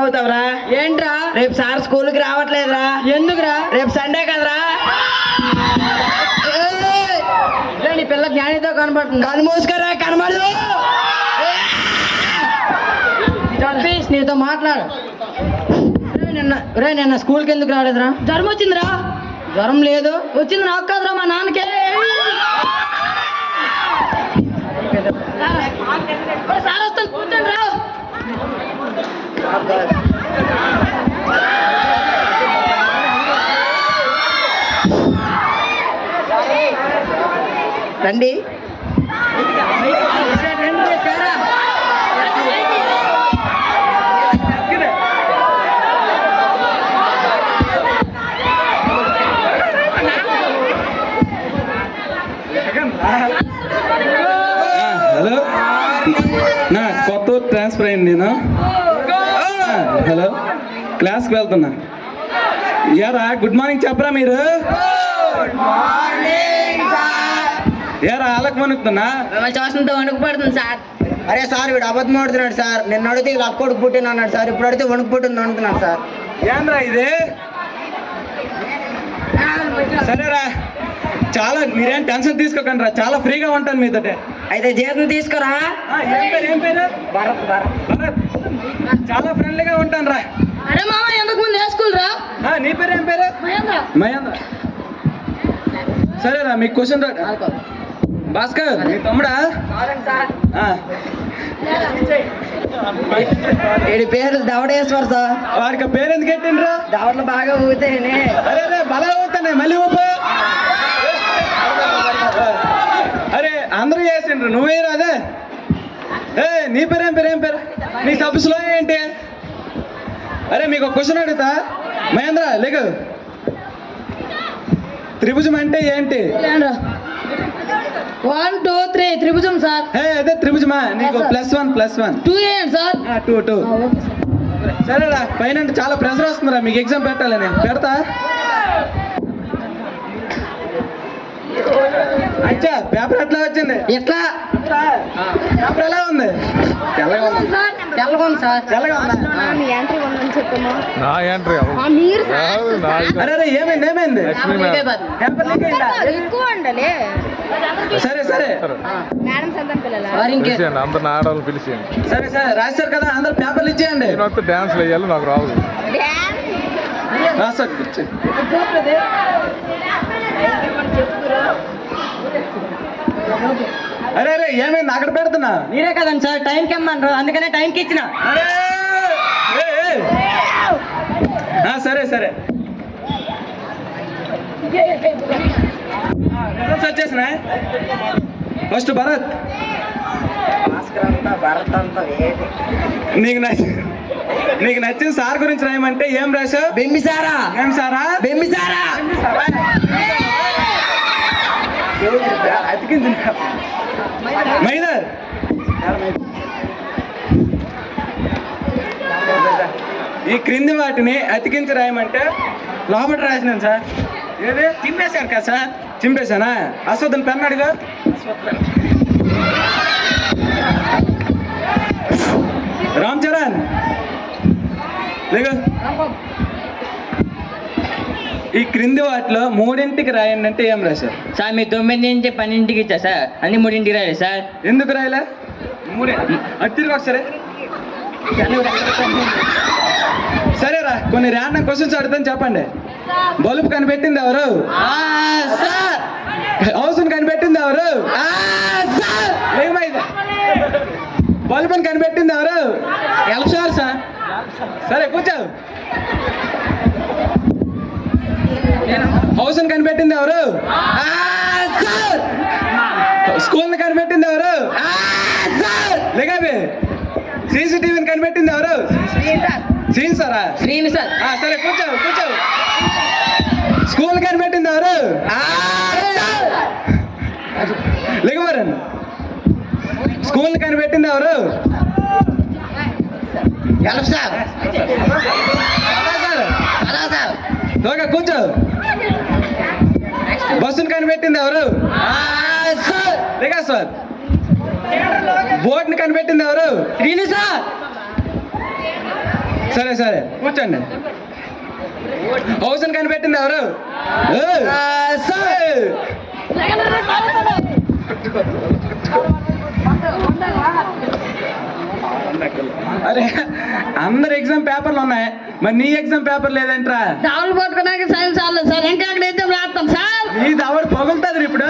ఏమవుతావురా? ఏంట్రా? రేపు సార్ స్కూల్కి రావట్లేదురా. ఎందుకురా? రేపు సండే కదరా. నీ పిల్ల జ్ఞానితో కనబడుతుంది. కళ్ళు మూసుకరా, కనబడదు. నీతో మాట్లాడు. నిన్న స్కూల్కి ఎందుకు రాలేదురా? జ్వరం వచ్చిందిరా. జ్వరం లేదు. వచ్చింది నాకు కాదురా, మా నాన్నకే. సార్ వస్తాను, కూర్చోండి రా. రండి. హలో, నా కొత్త ట్రాన్స్ఫర్ అయింది. నేను హలో, క్లాస్కి వెళ్తున్నా. యారా గుడ్ మార్నింగ్ చెప్పరా మీరు? యారా వాళ్ళకి వణుకుతున్నా? చూస్తుంటే వణుకు పడుతుంది సార్. అరే సార్, వీడు అబద్ధం ఆడుతున్నాడు సార్. నిన్న అడిగితే ఇలా అక్కోడికి పుట్టిన అన్నాడు సార్. ఇప్పుడు అడిగితే వణుకు పుట్టింది అంటున్నాడు సార్. ఏంద్రా ఇది? సరేరా, చాలా మీరేం టెన్షన్ తీసుకోకండి రా, చాలా ఫ్రీగా ఉంటాను మీతోటే. అయితే జీతం తీసుకురా. ఏం పేరు? భరత్. భరత్. భరత్. చాలా ఫ్రెండ్లీగా ఉంటాను రా. అరే మామ, ఎందుకు ముందు ఏ స్కూల్ రా? నీ పేరు ఏం పేరు? మహేంద్ర. సరేరా, మీకు క్వశ్చన్ రా. భాస్కర్ నీ తమ్ముడా? వీడి పేరు దవడేశ్వర్ సార్. వాడికి పేరు ఎందుకు పెట్టిండ్రా? దవడలు బాగా ఊతాయని. అరే రే, బలా ఊతానే, మళ్ళీ ఊపు. అరే అందరూ చేసిండ్రు, నువ్వే రాదే. నీ పేరు ఏం పేరు? ఏం పేరు నీ సబ్స్లో ఏంటి? అరే మీకు ఒక క్వశ్చన్ అడుగుతా. మహేంద్ర లేకు. త్రిభుజం అంటే ఏంటి? 1 2 3 త్రిభుజం సార్. అదే త్రిభుజమా? నీకు +1 2 ఏంటి సార్? 2 సరేరా. పైన చాలా ప్రెషర్ వస్తుందిరా, మీకు ఎగ్జామ్ పెట్టాలని. పెడతా. అచ్చా, పేపర్ ఎట్లా వచ్చింది? ఎట్లా? పేపర్ ఎలా ఉంది? తెల్లగా ఉంది. తెల్లగా ఉంది సార్. తెల్లగా ఉందా? అరే అరే, ఏమైంది? ఏమైంది? పేపర్ లీక్ అయిందా? సరే సరే సరే సరే, రాశారు కదా, అందరు పేపర్లు ఇచ్చేయండి. డాన్స్ వేయాలి, నాకు రావు. రాసారు. అరే అరే, ఏమైంది? అక్కడ పెడుతున్నా. మీరే కదండి సార్ టైంకి ఇమ్మన్నారు, అందుకనే టైంకి ఇచ్చిన. అరే సరే సరే, రిజల్ట్స్ వచ్చేసినా. ఫస్ట్ భరత్. భరత్ అంతా నీకు నచ్చిన సార్ గురించి రాయమంటే ఏం రాశావు? బింబిసారా. ఏం సారా? బింబిసారా. మైదర్. ఈ క్రింది వాటిని అతికించి రాయమంటే లోపల రాసినాను సార్. ఏది చింపేశాను కదా సార్? చింపేశానా? అశ్వథన్ పెన్ అడుగు. రామ్ చరణ్ లేగు. ఈ క్రింది వాటిలో 3ంటికి రాయండి అంటే ఏం రాశారు సార్? మీరు 9 నుంచి 12ంటికి ఇచ్చా సార్, అన్ని 3ంటికి రాయాలి సార్. ఎందుకు రాయలే? 3 అటు తిరిగి ఒకసారి. సరేరా, కొన్ని ర్యాండమ్ క్వశ్చన్స్ అడుగుతాను, చెప్పండి. బల్బు కనిపెట్టింది ఎవరు? హౌస్ కనిపెట్టింది ఎవరు? బల్బుని కనిపెట్టింది ఎవరు? ఎల్సార్ సార్. సరే కూర్చో. హౌస్ కనిపెట్టింది ఎవరు? స్కూల్ కనిపెట్టింది ఎవరు? లేకపోతే సీసీటీవీని కనిపెట్టింది ఎవరు? శ్రీని సారా? శ్రీని సార్. సరే కూర్చో కూర్చో. స్కూల్ కనిపెట్టింది ఎవరు? లేకపోరండి. స్కూల్ కనిపెట్టింది ఎవరు? ఓకే కూర్చో. బస్సును కనిపెట్టింది ఎవరు? సార్. బోట్ని కనిపెట్టింది ఎవరు? శ్రీని సార్. సరే సరే కూర్చోండి. హౌస్ కనిపెట్టింది ఎవరు? సార్ అరే అందరు ఎగ్జామ్ పేపర్లు ఉన్నాయి, మరి నీ ఎగ్జామ్ పేపర్ లేదంట్రా? డబ్బులు పట్టుకున్నాక సైన్స్ చాలేదు సార్, ఇంకా అక్కడ ఎగ్జామ్ రాస్తాం సార్. నీ దవడ పగులుతుంది ఇప్పుడు.